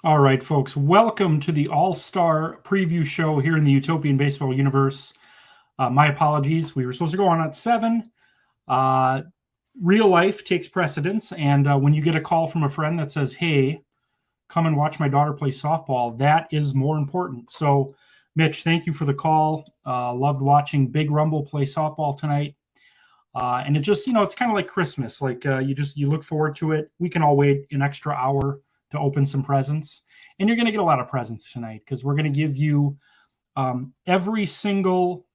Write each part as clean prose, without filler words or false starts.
All right, folks, welcome to the All-Star Preview Show here in the Utopian Baseball Universe. My apologies. We were supposed to go on at 7. Real life takes precedence, and when you get a call from a friend that says, hey, come and watch my daughter play softball, that is more important. So, Mitch, thank you for the call. Loved watching Big Rumble play softball tonight. And it just, it's kind of like Christmas. Like you look forward to it. We can all wait an extra hour to open some presents. And you're going to get a lot of presents tonight because we're going to give you every single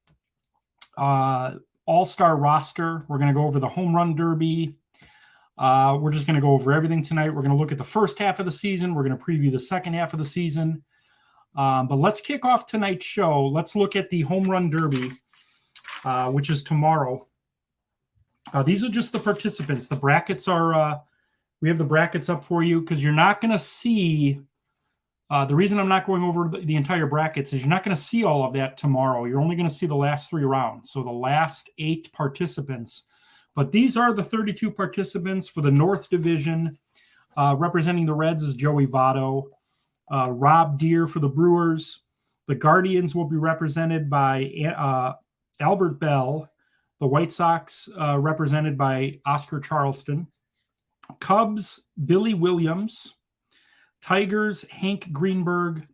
all-star roster. We're going to go over the home run derby. We're just going to go over everything tonight. We're going to look at the first half of the season. We're going to preview the second half of the season. But let's kick off tonight's show. Let's look at the home run derby, which is tomorrow. These are just the participants. The brackets are we have the brackets up for you because you're not going to see the reason I'm not going over the entire brackets is you're not going to see all of that tomorrow. You're only going to see the last 3 rounds, so the last 8 participants. But these are the 32 participants for the North Division. Representing the Reds is Joey Votto. Rob Deere for the Brewers. The Guardians will be represented by Albert Bell. The White Sox represented by Oscar Charleston. Cubs, Billy Williams. Tigers, Hank Greenberg.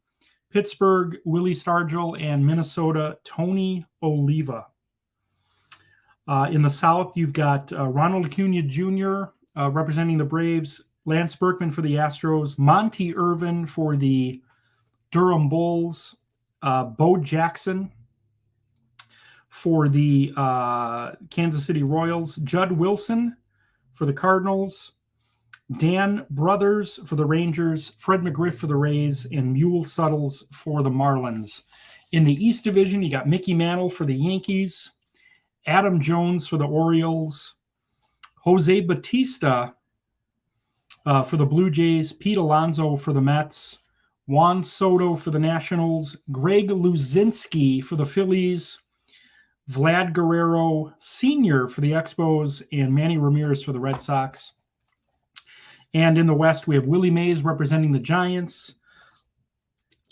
Pittsburgh, Willie Stargell. And Minnesota, Tony Oliva. In the South, you've got Ronald Acuna Jr. Representing the Braves. Lance Berkman for the Astros. Monty Irvin for the Durham Bulls. Bo Jackson for the Kansas City Royals. Judd Wilson for the Cardinals. Dan Brothers for the Rangers. Fred McGriff for the Rays. And Mule Suttles for the Marlins. In the East Division, you got Mickey Mantle for the Yankees. Adam Jones for the Orioles. Jose Bautista for the Blue Jays. Pete Alonso for the Mets. Juan Soto for the Nationals. Greg Luzinski for the Phillies. Vlad Guerrero Sr. for the Expos. And Manny Ramirez for the Red Sox. And in the West, we have Willie Mays representing the Giants.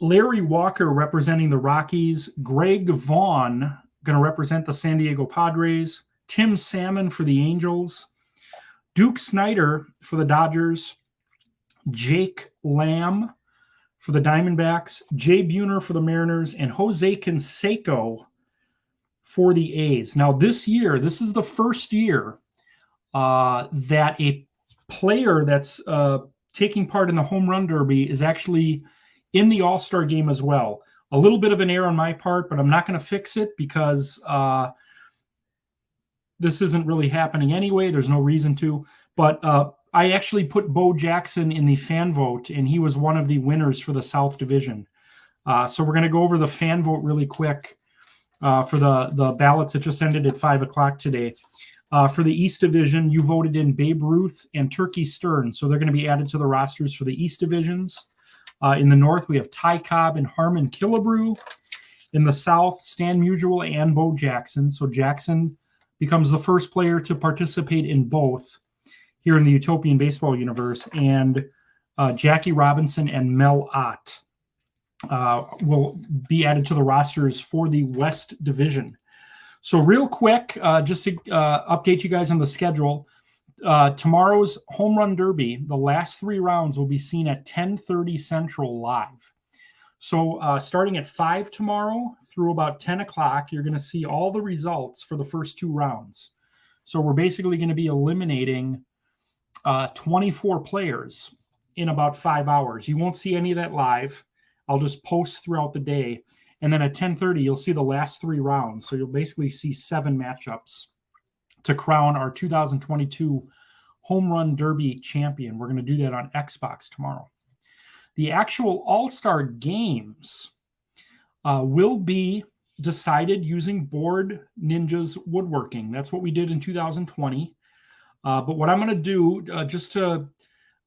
Larry Walker representing the Rockies. Greg Vaughn going to represent the San Diego Padres. Tim Salmon for the Angels. Duke Snyder for the Dodgers. Jake Lamb for the Diamondbacks. Jay Buhner for the Mariners. And Jose Canseco for the A's. Now, this is the first year that a player that's taking part in the home run derby is actually in the All-Star game as well. A little bit of an error on my part, but I'm not going to fix it because this isn't really happening anyway. There's no reason to. But I actually put Bo Jackson in the fan vote, and he was one of the winners for the South Division. So we're going to go over the fan vote really quick for the ballots that just ended at 5 o'clock today. For the East Division, you voted in Babe Ruth and Turkey Stern, so they're going to be added to the rosters for the East Divisions. In the North, we have Ty Cobb and Harmon Killebrew. In the South, Stan Musial and Bo Jackson. So Jackson becomes the first player to participate in both here in the Utopian Baseball Universe. And Jackie Robinson and Mel Ott will be added to the rosters for the West Division. So real quick, just to update you guys on the schedule, tomorrow's home run derby, the last 3 rounds will be seen at 10:30 Central live. So starting at 5 tomorrow through about 10 o'clock, you're going to see all the results for the first 2 rounds. So we're basically going to be eliminating 24 players in about 5 hours. You won't see any of that live. I'll just post throughout the day. And then at 10:30, you'll see the last 3 rounds. So you'll basically see 7 matchups to crown our 2022 Home Run Derby champion. We're going to do that on Xbox tomorrow. The actual All-Star games will be decided using Board Ninjas Woodworking. That's what we did in 2020. But what I'm going to do, just to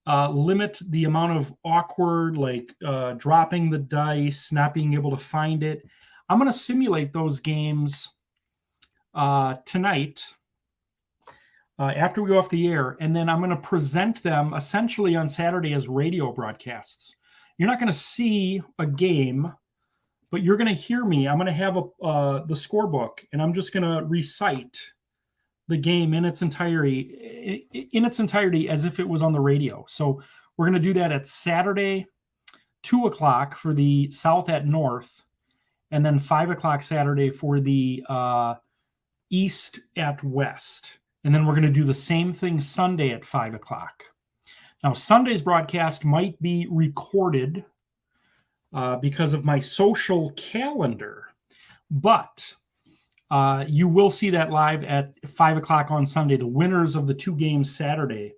limit the amount of awkward, like dropping the dice, not being able to find it, I'm going to simulate those games tonight after we go off the air, and then I'm going to present them essentially on Saturday as radio broadcasts. you're not going to see a game, but you're going to hear me. I'm going to have the scorebook, and I'm just going to recite the game in its entirety as if it was on the radio. So we're going to do that at Saturday, 2 o'clock for the South at North, and then 5 o'clock Saturday for the East at West. And then we're going to do the same thing Sunday at 5 o'clock. Now, Sunday's broadcast might be recorded because of my social calendar, but you will see that live at 5 o'clock on Sunday. The winners of the 2 games Saturday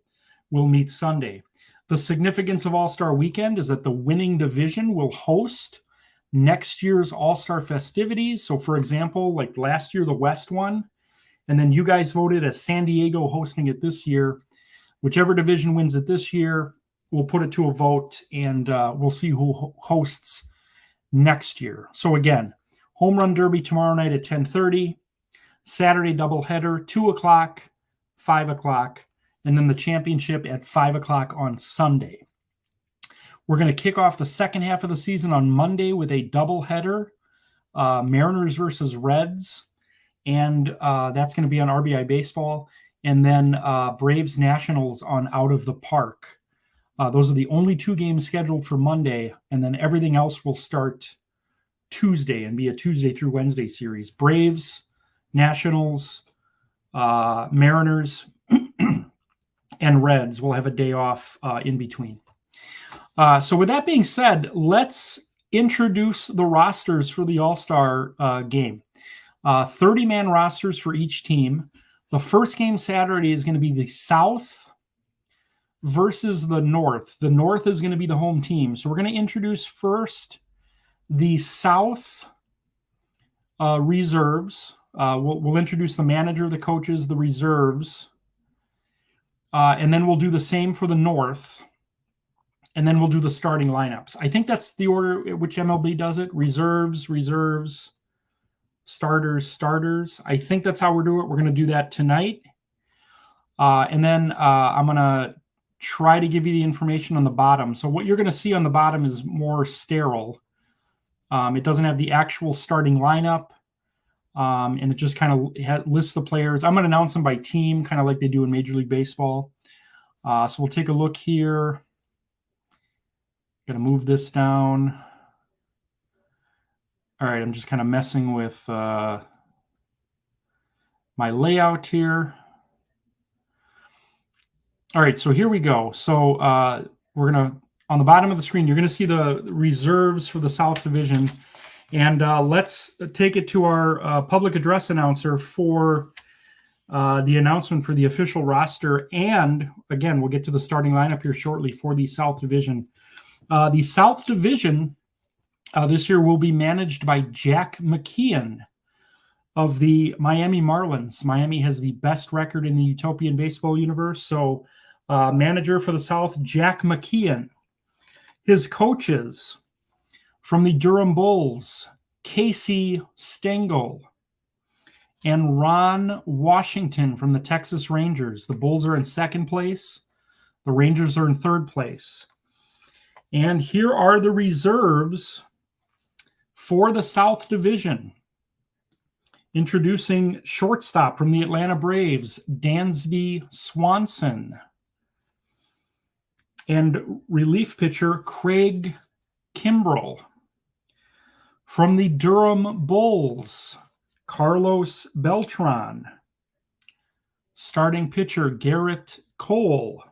will meet Sunday. The significance of All-Star Weekend is that the winning division will host next year's All-Star festivities. So, for example, like last year, the West won, and then you guys voted as San Diego hosting it this year. Whichever division wins it this year, we'll put it to a vote, and we'll see who hosts next year. So again, Home Run Derby tomorrow night at 10:30, Saturday doubleheader, 2 o'clock, 5 o'clock, and then the championship at 5 o'clock on Sunday. We're going to kick off the second half of the season on Monday with a doubleheader, Mariners versus Reds, and that's going to be on RBI Baseball. And then Braves Nationals on Out of the Park. Those are the only 2 games scheduled for Monday, and then everything else will start Tuesday and be a Tuesday through Wednesday series. Braves, Nationals, Mariners, and Reds will have a day off in between. So with that being said, let's introduce the rosters for the All-Star game. 30-man rosters for each team. The first game Saturday is going to be the South versus the North. The North is going to be the home team. So we're going to introduce first the South reserves. We'll introduce the manager, the coaches, the reserves. And then we'll do the same for the North. And then we'll do the starting lineups. I think that's the order at which MLB does it. Reserves, starters. I think that's how we're doing it. We're going to do that tonight. And then I'm going to try to give you the information on the bottom. So what you're going to see on the bottom is more sterile. It doesn't have the actual starting lineup. And it just kind of lists the players. I'm going to announce them by team, kind of like they do in Major League Baseball. So we'll take a look here. Going to move this down. All right, I'm just kind of messing with my layout here. All right, so here we go. So we're going to, on the bottom of the screen, you're going to see the reserves for the South Division. And let's take it to our public address announcer for the announcement for the official roster. And again, we'll get to the starting lineup here shortly for the South Division. The South Division this year will be managed by Jack McKeon of the Miami Marlins. Miami has the best record in the Utopian baseball universe. So manager for the South, Jack McKeon. His coaches from the Durham Bulls, Casey Stengel and Ron Washington from the Texas Rangers. The Bulls are in second place. The Rangers are in third place. And here are the reserves for the South Division. Introducing shortstop from the Atlanta Braves, Dansby Swanson. And relief pitcher, Craig Kimbrell. From the Durham Bulls, Carlos Beltran. Starting pitcher, Garrett Cole.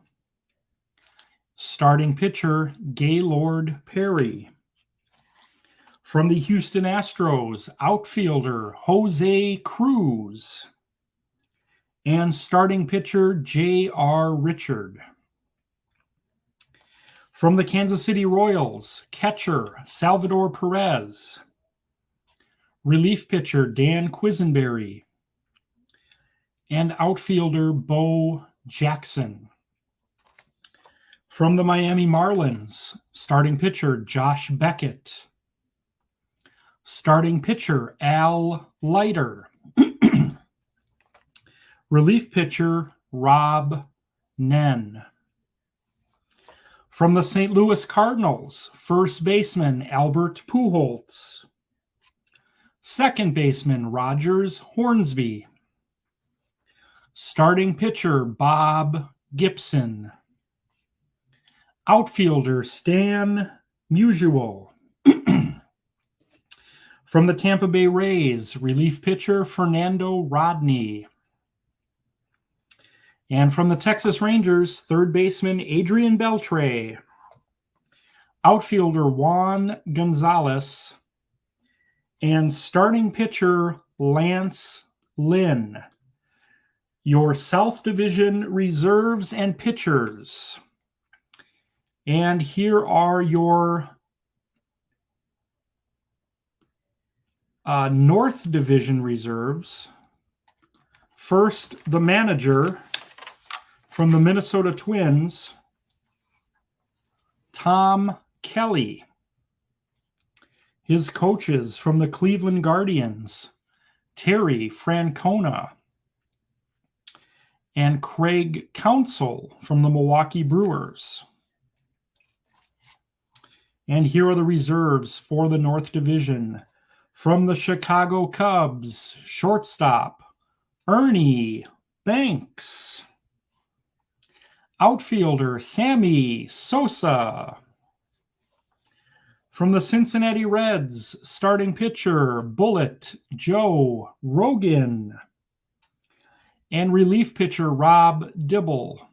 Starting pitcher, Gaylord Perry. From the Houston Astros, outfielder Jose Cruz. And starting pitcher, J.R. Richard. From the Kansas City Royals, catcher Salvador Perez. Relief pitcher Dan Quisenberry. And outfielder Bo Jackson. From the Miami Marlins, starting pitcher Josh Beckett. Starting pitcher Al Leiter. Relief pitcher Rob Nen. From the St. Louis Cardinals, first baseman Albert Pujols. Second baseman Rogers Hornsby. Starting pitcher Bob Gibson. Outfielder Stan Musial. From the Tampa Bay Rays, relief pitcher Fernando Rodney. And from the Texas Rangers, third baseman Adrian Beltre. Outfielder Juan Gonzalez. And starting pitcher Lance Lynn. Your South Division reserves and pitchers. And here are your North Division reserves. First, the manager from the Minnesota Twins, Tom Kelly. His coaches from the Cleveland Guardians, Terry Francona and Craig Counsell from the Milwaukee Brewers. And here are the reserves for the North Division. From the Chicago Cubs, shortstop, Ernie Banks. Outfielder, Sammy Sosa. From the Cincinnati Reds, starting pitcher, Bullet Joe Rogan. And relief pitcher, Rob Dibble.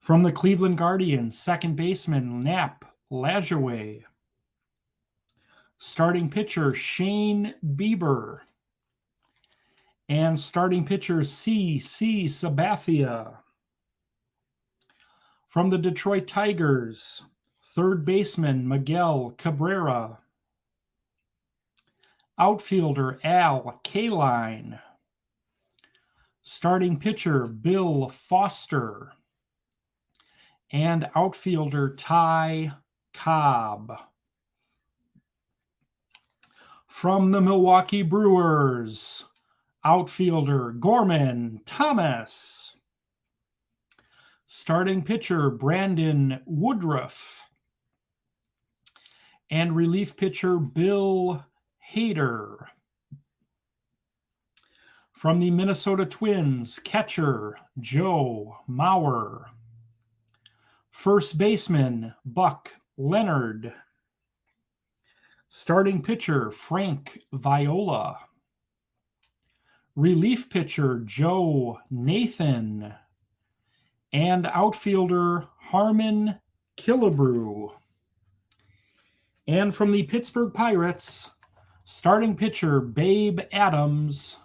From the Cleveland Guardians, second baseman, Nap Lajoie. Starting pitcher, Shane Bieber. And starting pitcher, C.C. Sabathia. From the Detroit Tigers, third baseman, Miguel Cabrera. Outfielder, Al Kaline. Starting pitcher, Bill Foster. And outfielder, Ty Cobb. From the Milwaukee Brewers, outfielder, Gorman Thomas. Starting pitcher, Brandon Woodruff. And relief pitcher, Bill Hader. From the Minnesota Twins, catcher, Joe Mauer. First baseman, Buck Leonard. Starting pitcher, Frank Viola. Relief pitcher, Joe Nathan. And outfielder, Harmon Killebrew. And from the Pittsburgh Pirates, starting pitcher, Babe Adams.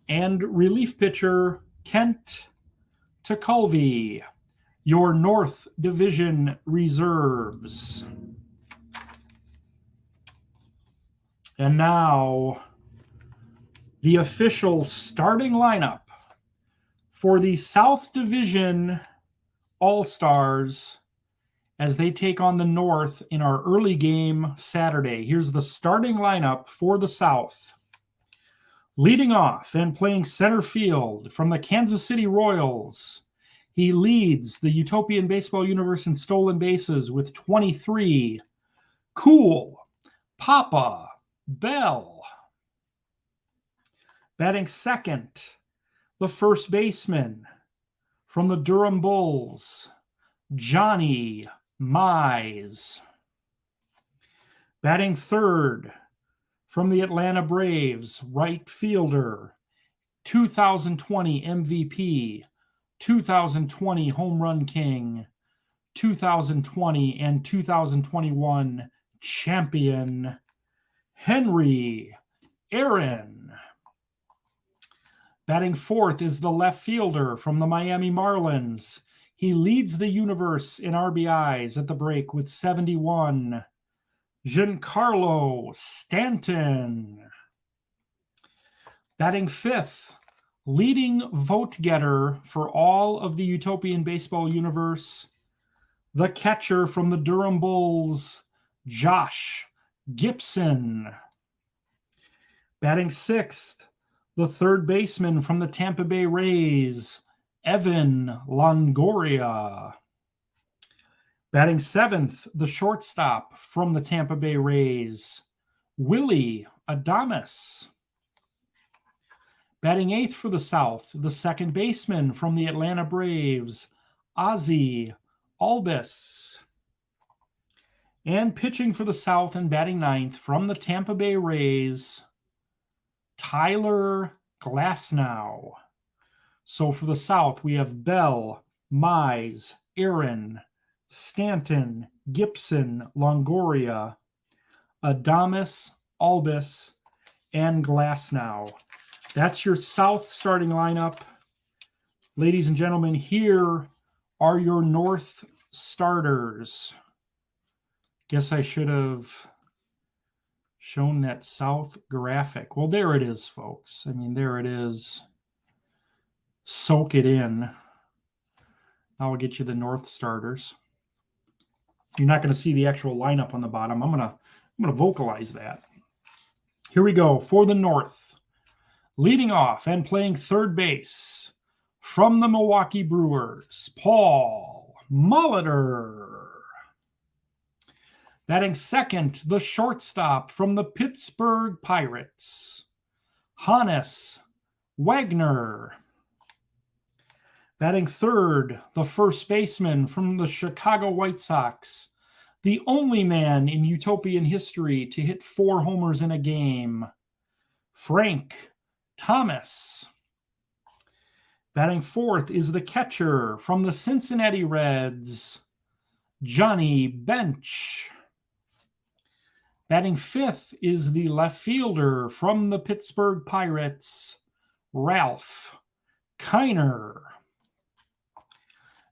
And relief pitcher, Kent Tekulve. Your North Division reserves. And now, the official starting lineup for the South Division All-Stars as they take on the North in our early game Saturday. Here's the starting lineup for the South. Leading off and playing center field from the Kansas City Royals, he leads the Utopian Baseball Universe in stolen bases with 23. Cool Papa Bell. Batting second, the first baseman from the Durham Bulls, Johnny Mize. Batting third from the Atlanta Braves, right fielder, 2020 MVP, 2020 Home Run King, 2020 and 2021 champion, Henry Aaron. Batting fourth is the left fielder from the Miami Marlins. He leads the universe in RBIs at the break with 71. Giancarlo Stanton. Batting fifth, leading vote getter for all of the Utopian Baseball universe, the catcher from the Durham Bulls, Josh Gibson. Batting sixth, the third baseman from the Tampa Bay Rays, Evan Longoria. Batting seventh, the shortstop from the Tampa Bay Rays, Willie Adames. Batting eighth for the South, the second baseman from the Atlanta Braves, Ozzie Albies. And pitching for the South and batting ninth from the Tampa Bay Rays, Tyler Glasnow. So for the South, we have Bell, Mize, Aaron, Stanton, Gibson, Longoria, Adames, Albies, and Glasnow. That's your South starting lineup. Ladies and gentlemen, here are your North starters. Guess I should have shown that South graphic. Well, there it is, folks. I mean, there it is. Soak it in. I'll get you the North starters. You're not going to see the actual lineup on the bottom. I'm gonna vocalize that. Here we go for the North. Leading off and playing third base from the Milwaukee Brewers, Paul Molitor. Batting second, the shortstop from the Pittsburgh Pirates, Hannes Wagner. Batting third, the first baseman from the Chicago White Sox, the only man in Utopian history to hit 4 homers in a game, Frank Thomas. Batting fourth is the catcher from the Cincinnati Reds, Johnny Bench. Batting fifth is the left fielder from the Pittsburgh Pirates, Ralph Kiner.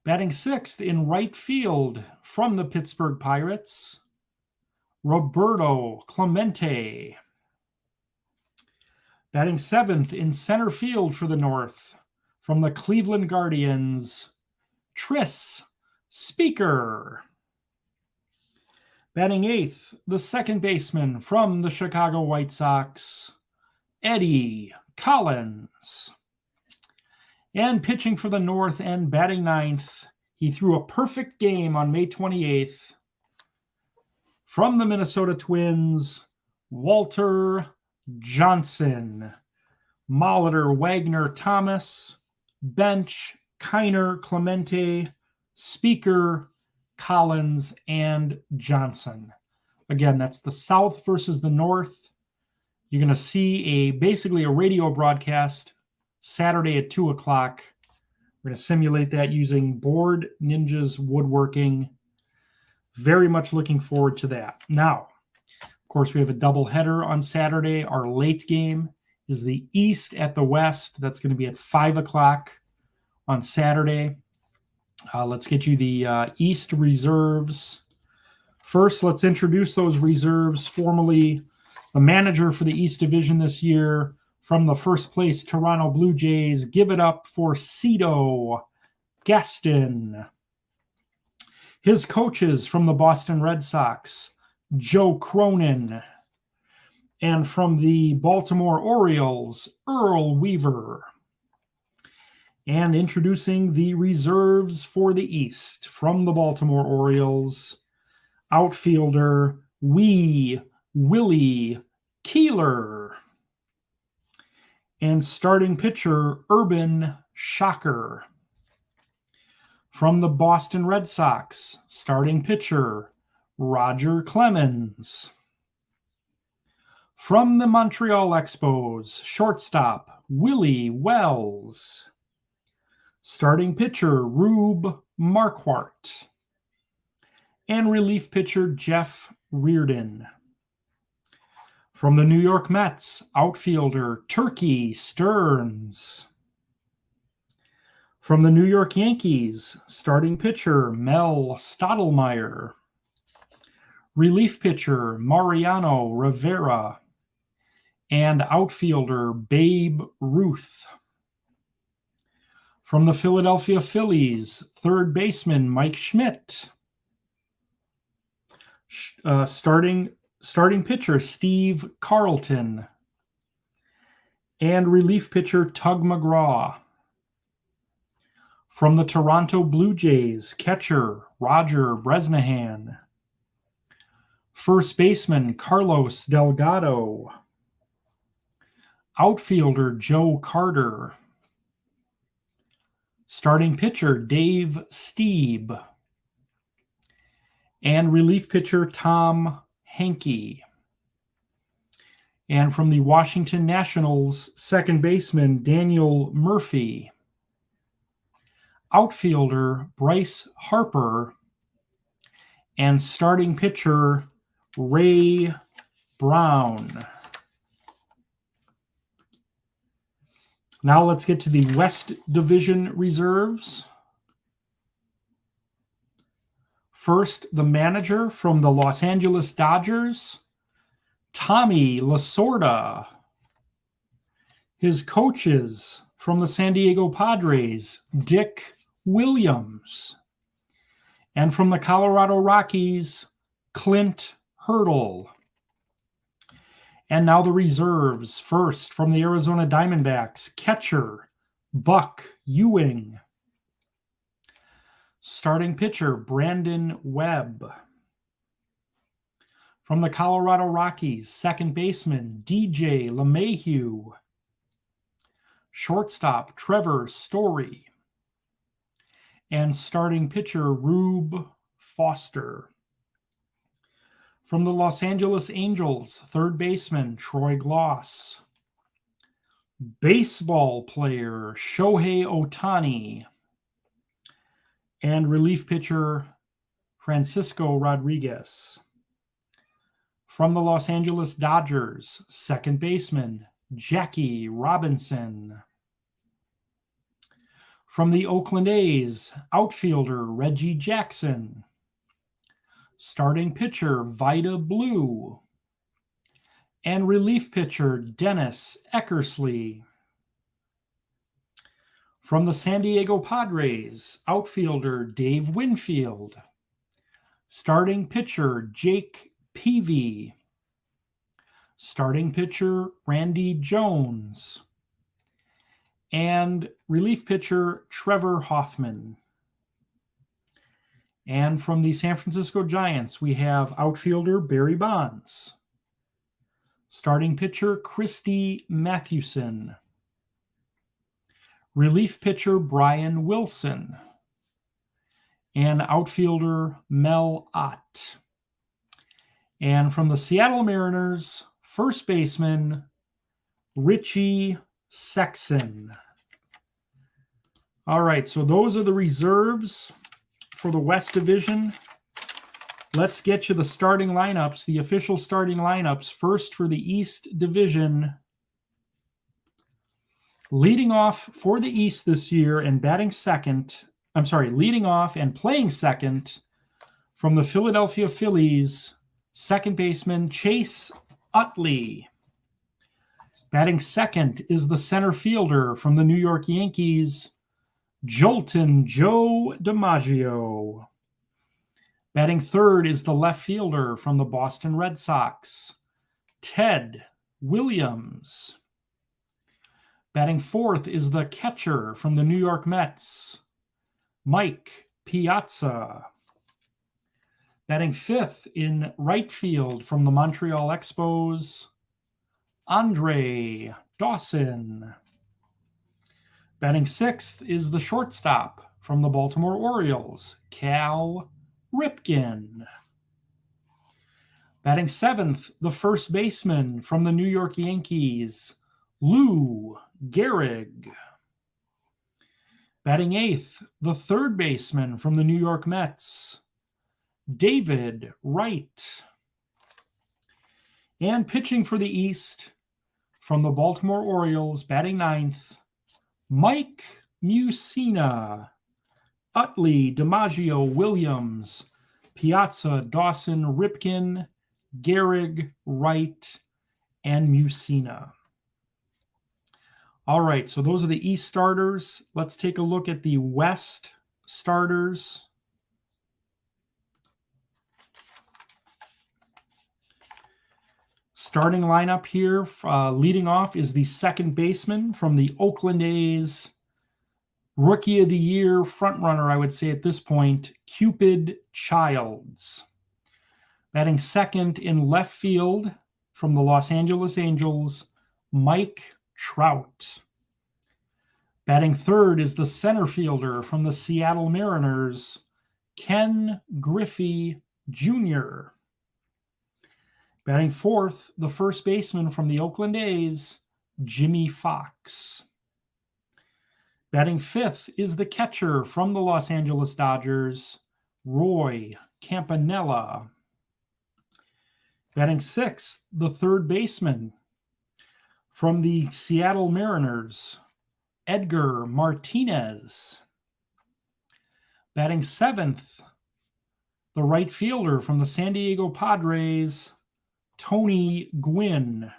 Batting sixth in right field from the Pittsburgh Pirates, Roberto Clemente. Batting seventh in center field for the North from the Cleveland Guardians, Tris Speaker. Batting eighth, the second baseman from the Chicago White Sox, Eddie Collins. And pitching for the North and batting ninth, he threw a perfect game on May 28th from the Minnesota Twins, Walter Johnson. Molitor, Wagner, Thomas, Bench, Kiner, Clemente, Speaker, Collins, and Johnson. Again, that's the South versus the North. You're going to see basically a radio broadcast Saturday at 2 o'clock. We're going to simulate that using Board Ninjas Woodworking. Very much looking forward to that. Now, of course, we have a doubleheader on Saturday. Our late game is the East at the West. That's going to be at 5 o'clock on Saturday. Let's get you the East reserves. First, let's introduce those reserves formally. The manager for the East Division this year, from the first place Toronto Blue Jays, give it up for Cito Gaston. His coaches from the Boston Red Sox, Joe Cronin. And from the Baltimore Orioles, Earl Weaver. And introducing the reserves for the East, from the Baltimore Orioles, outfielder Willie Keeler. And starting pitcher, Urban Shocker. From the Boston Red Sox, starting pitcher, Roger Clemens. From the Montreal Expos, shortstop, Willie Wells. Starting pitcher, Rube Marquardt. And relief pitcher, Jeff Reardon. From the New York Mets, outfielder Turkey Stearns. From the New York Yankees, starting pitcher Mel Stottlemyre. Relief pitcher Mariano Rivera. And outfielder Babe Ruth. From the Philadelphia Phillies, third baseman Mike Schmidt. Starting pitcher Steve Carlton. And relief pitcher Tug McGraw. From the Toronto Blue Jays, catcher Roger Bresnahan. First baseman Carlos Delgado. Outfielder Joe Carter. Starting pitcher Dave Stieb. And relief pitcher Tom Hankey. And from the Washington Nationals, second baseman Daniel Murphy. Outfielder Bryce Harper. And starting pitcher Ray Brown. Now let's get to the West Division reserves. First, the manager from the Los Angeles Dodgers, Tommy Lasorda. His coaches from the San Diego Padres, Dick Williams. And from the Colorado Rockies, Clint Hurdle. And now the reserves. First, from the Arizona Diamondbacks, catcher Buck Ewing. Starting pitcher Brandon Webb. From the Colorado Rockies, second baseman DJ LeMahieu. Shortstop Trevor Story. And starting pitcher Rube Foster. From the Los Angeles Angels, third baseman Troy Gloss. Baseball player Shohei Ohtani. And relief pitcher Francisco Rodriguez. From the Los Angeles Dodgers, second baseman Jackie Robinson. From the Oakland A's, outfielder Reggie Jackson. Starting pitcher Vida Blue. And relief pitcher Dennis Eckersley. From the San Diego Padres, outfielder Dave Winfield. Starting pitcher Jake Peavy. Starting pitcher Randy Jones. And relief pitcher Trevor Hoffman. And from the San Francisco Giants, we have outfielder Barry Bonds. Starting pitcher Christy Mathewson. Relief pitcher Brian Wilson. And outfielder Mel Ott. And from the Seattle Mariners, first baseman Richie Sexson. All right, so those are the reserves for the West Division. Let's get you the starting lineups, the official starting lineups. First for the East Division. Leading off for the East this year and leading off and playing second from the Philadelphia Phillies, second baseman Chase Utley. Batting second is the center fielder from the New York Yankees, Jolton Joe DiMaggio. Batting third is the left fielder from the Boston Red Sox, Ted Williams. Batting fourth is the catcher from the New York Mets, Mike Piazza. Batting fifth in right field from the Montreal Expos, Andre Dawson. Batting sixth is the shortstop from the Baltimore Orioles, Cal Ripken. Batting seventh, the first baseman from the New York Yankees, Lou Gehrig. Batting eighth, the third baseman from the New York Mets, David Wright. And pitching for the East from the Baltimore Orioles, batting ninth, Mike Mussina. Utley, DiMaggio, Williams, Piazza, Dawson, Ripken, Gehrig, Wright, and Mussina. All right, so those are the East starters. Let's take a look at the West starters. Starting lineup here, leading off is the second baseman from the Oakland A's, Rookie of the Year frontrunner, I would say at this point, Cupid Childs. Batting second in left field from the Los Angeles Angels, Mike Trout. Batting third is the center fielder from the Seattle Mariners, Ken Griffey Jr. Batting fourth, the first baseman from the Oakland A's, Jimmy Fox. Batting fifth is the catcher from the Los Angeles Dodgers, Roy Campanella. Batting sixth, the third baseman from the Seattle Mariners, Edgar Martinez. Batting seventh, the right fielder from the San Diego Padres, Tony Gwynn.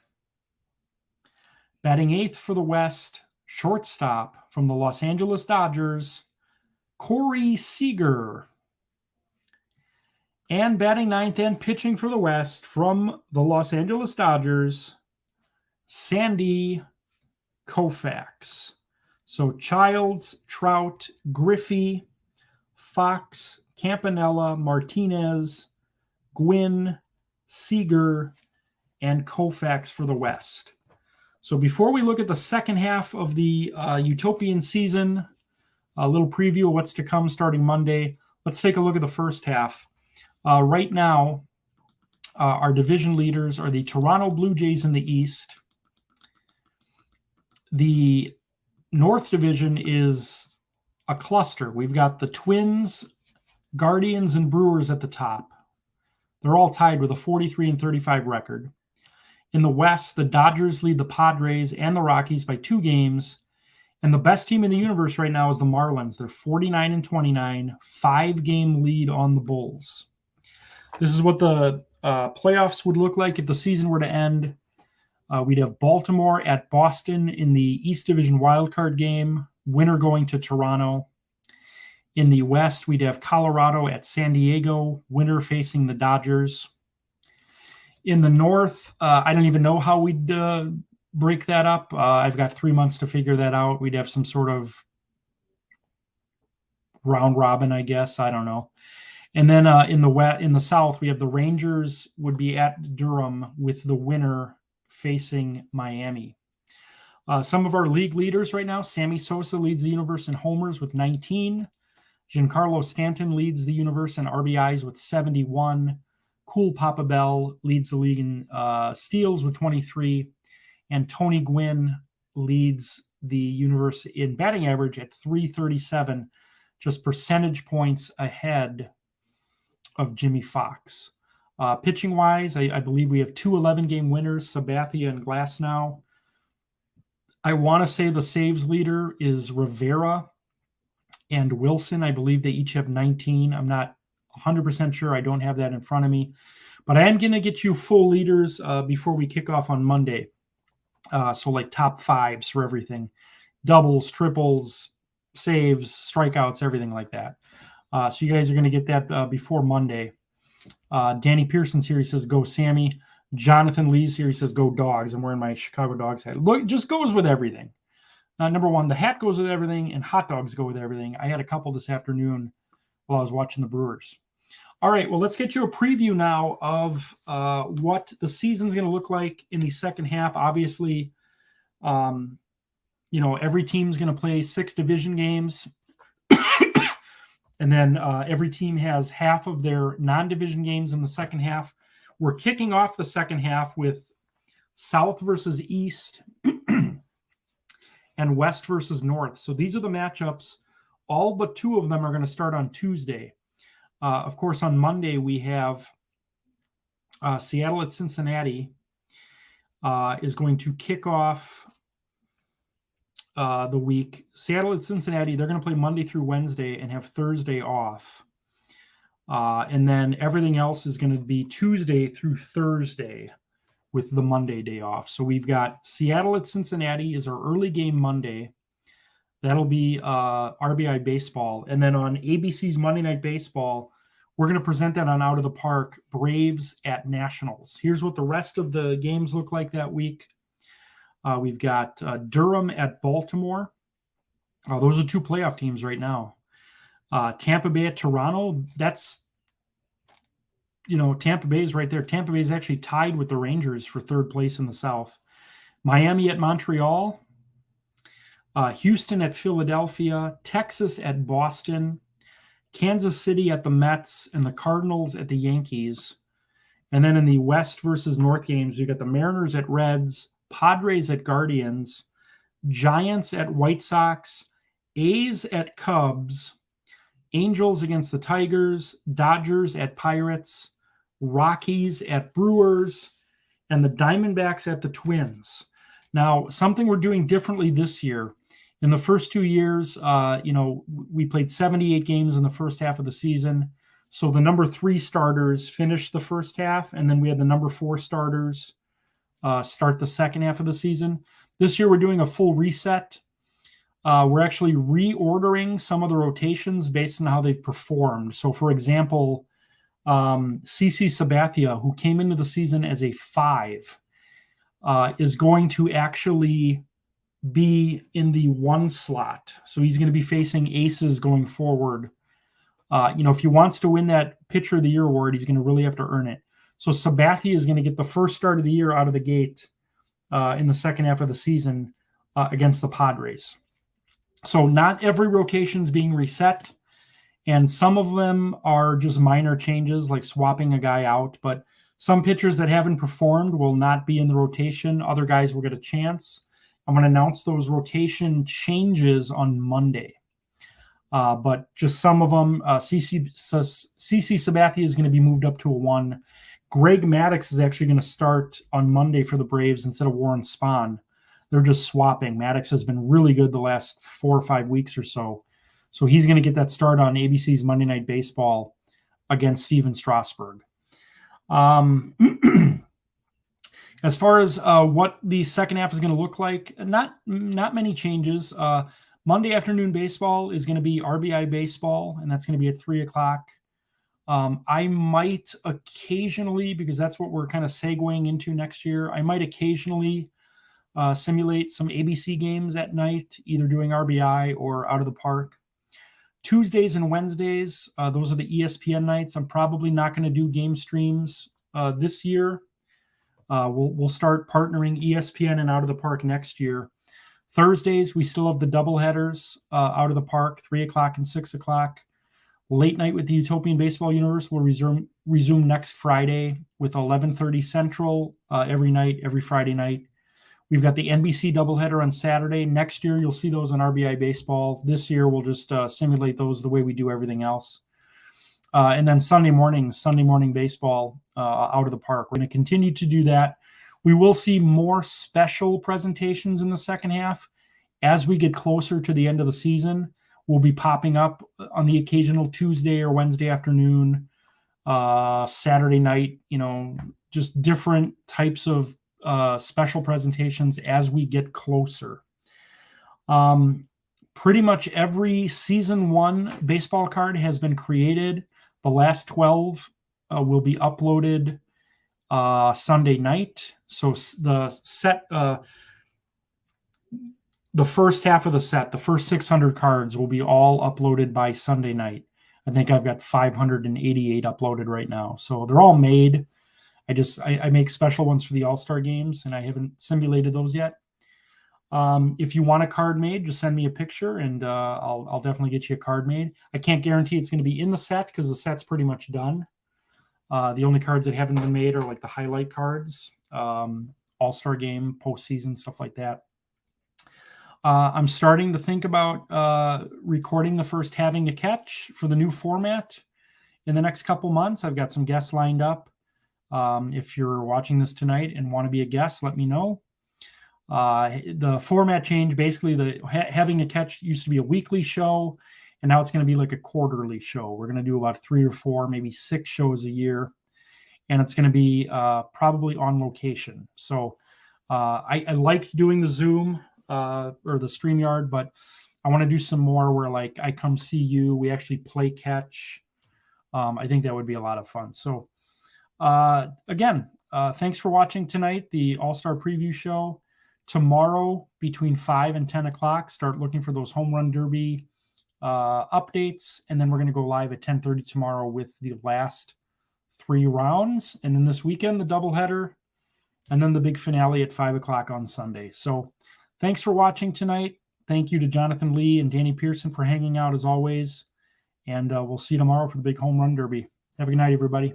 Batting eighth for the West, shortstop from the Los Angeles Dodgers, Corey Seager. And batting ninth and pitching for the West from the Los Angeles Dodgers, Sandy Koufax. So Childs, Trout, Griffey, Fox, Campanella, Martinez, Gwynn, Seager, and Koufax for the West. So before we look at the second half of the Utopian season, a little preview of what's to come starting Monday, let's take a look at the first half. Right now, our division leaders are the Toronto Blue Jays in the East. The North Division is a cluster. We've got the Twins, Guardians, and Brewers at the top. They're all tied with a 43-35 record. In the West, the Dodgers lead the Padres and the Rockies by 2 games. And the best team in the universe right now is the Marlins. They're 49-29, 5-game lead on the Bulls. This is what the playoffs would look like if the season were to end. We'd have Baltimore at Boston in the East Division wildcard game, winner going to Toronto. In the West, we'd have Colorado at San Diego, winner facing the Dodgers. In the North, I don't even know how we'd break that up. I've got 3 months to figure that out. We'd have some sort of round robin, I guess. I don't know. And then in the South, we have the Rangers would be at Durham with the winner facing Miami. Some of our league leaders right now, Sammy Sosa leads the universe in homers with 19. Giancarlo Stanton leads the universe in RBIs with 71. Cool Papa Bell leads the league in steals with 23. And Tony Gwynn leads the universe in batting average at 337, just percentage points ahead of Jimmy Fox. Pitching-wise, I believe we have 2 11-game winners, Sabathia and Glasnow. I want to say the saves leader is Rivera and Wilson. I believe they each have 19. I'm not 100% sure. I don't have that in front of me. But I am going to get you full leaders before we kick off on Monday. So like top 5s for everything. Doubles, triples, saves, strikeouts, everything like that. So you guys are going to get that before Monday. Danny Pearson's here. He says, go Sammy. Jonathan Lee's here. He says, go Dogs. I'm wearing my Chicago Dogs hat. Look, just goes with everything. Number one, the hat goes with everything, and hot dogs go with everything. I had a couple this afternoon while I was watching the Brewers. All right, well, let's get you a preview now of what the season's going to look like in the second half. Obviously, every team's going to play 6 division games. And then every team has half of their non-division games in the second half. We're kicking off the second half with South versus East and West versus North. So these are the matchups. All but 2 of them are going to start on Tuesday. Of course, on Monday, we have Seattle at Cincinnati is going to kick off the week. Seattle at Cincinnati, they're going to play Monday through Wednesday and have Thursday off. And then everything else is going to be Tuesday through Thursday with the Monday day off. So we've got Seattle at Cincinnati is our early game Monday. That'll be RBI Baseball. And then on ABC's Monday Night Baseball, we're going to present that on Out of the Park, Braves at Nationals. Here's what the rest of the games look like that week. We've got Durham at Baltimore. Those are two playoff teams right now. Tampa Bay at Toronto, that's, Tampa Bay is right there. Tampa Bay is actually tied with the Rangers for third place in the South. Miami at Montreal, Houston at Philadelphia, Texas at Boston, Kansas City at the Mets, and the Cardinals at the Yankees. And then in the West versus North games, you got the Mariners at Reds, Padres at Guardians, Giants at White Sox, A's at Cubs, Angels against the Tigers, Dodgers at Pirates, Rockies at Brewers, and the Diamondbacks at the Twins. Now, something we're doing differently this year. In the first 2 years, we played 78 games in the first half of the season. So the number 3 starters finished the first half, and then we had the number 4 starters start the second half of the season. This year, we're doing a full reset. We're actually reordering some of the rotations based on how they've performed. So, for example, CC Sabathia, who came into the season as a 5, is going to actually be in the 1 slot. So he's going to be facing aces going forward. If he wants to win that Pitcher of the Year award, he's going to really have to earn it. So Sabathia is going to get the first start of the year out of the gate in the second half of the season against the Padres. So not every rotation is being reset, and some of them are just minor changes like swapping a guy out, but some pitchers that haven't performed will not be in the rotation. Other guys will get a chance. I'm going to announce those rotation changes on Monday. But just some of them, CC Sabathia is going to be moved up to a 1. Greg Maddux is actually going to start on Monday for the Braves instead of Warren Spahn. They're just swapping. Maddux has been really good the last 4 or 5 weeks or so. So he's going to get that start on ABC's Monday Night Baseball against Steven Strasburg. As far as what the second half is going to look like, not many changes. Monday afternoon baseball is going to be RBI baseball, and that's going to be at 3:00. I might occasionally, because that's what we're kind of segueing into next year, I might occasionally simulate some ABC games at night, either doing RBI or Out of the Park. Tuesdays and Wednesdays, those are the ESPN nights. I'm probably not going to do game streams this year. We'll start partnering ESPN and Out of the Park next year. Thursdays, we still have the doubleheaders Out of the Park, 3:00 and 6:00. Late night with the Utopian Baseball Universe will resume next Friday with 11:30 Central every Friday night. We've got the NBC doubleheader on Saturday. Next year, you'll see those on RBI Baseball. This year, we'll just simulate those the way we do everything else. And then Sunday morning baseball Out of the Park. We're going to continue to do that. We will see more special presentations in the second half. As we get closer to the end of the season, we'll be popping up on the occasional Tuesday or Wednesday afternoon, Saturday night, just different types of special presentations as we get closer. Pretty much every season 1 baseball card has been created. The last 12 will be uploaded Sunday night. So the set, the first half of the set, the first 600 cards will be all uploaded by Sunday night. I think I've got 588 uploaded right now. So they're all made. I make special ones for the All-Star games, and I haven't simulated those yet. If you want a card made, just send me a picture, and I'll definitely get you a card made. I can't guarantee it's going to be in the set because the set's pretty much done. The only cards that haven't been made are like the highlight cards, All-Star game, postseason, stuff like that. I'm starting to think about recording the first Having a Catch for the new format in the next couple months. I've got some guests lined up. If you're watching this tonight and want to be a guest, let me know. The format change, basically the Having a Catch used to be a weekly show, and now it's going to be like a quarterly show. We're going to do about 3 or 4, maybe 6 shows a year, and it's going to be probably on location. So I like doing the Zoom or the StreamYard, but I want to do some more where like I come see you, we actually play catch. I think that would be a lot of fun. So again, thanks for watching tonight, the All-Star Preview Show. tomorrow between 5 and 10 o'clock. Start looking for those home run derby updates. And then we're going to go live at 10:30 tomorrow with the last 3 rounds. And then this weekend, the doubleheader, and then the big finale at 5 o'clock on Sunday. So thanks for watching tonight. Thank you to Jonathan Lee and Danny Pearson for hanging out as always. And we'll see you tomorrow for the big home run derby. Have a good night, everybody.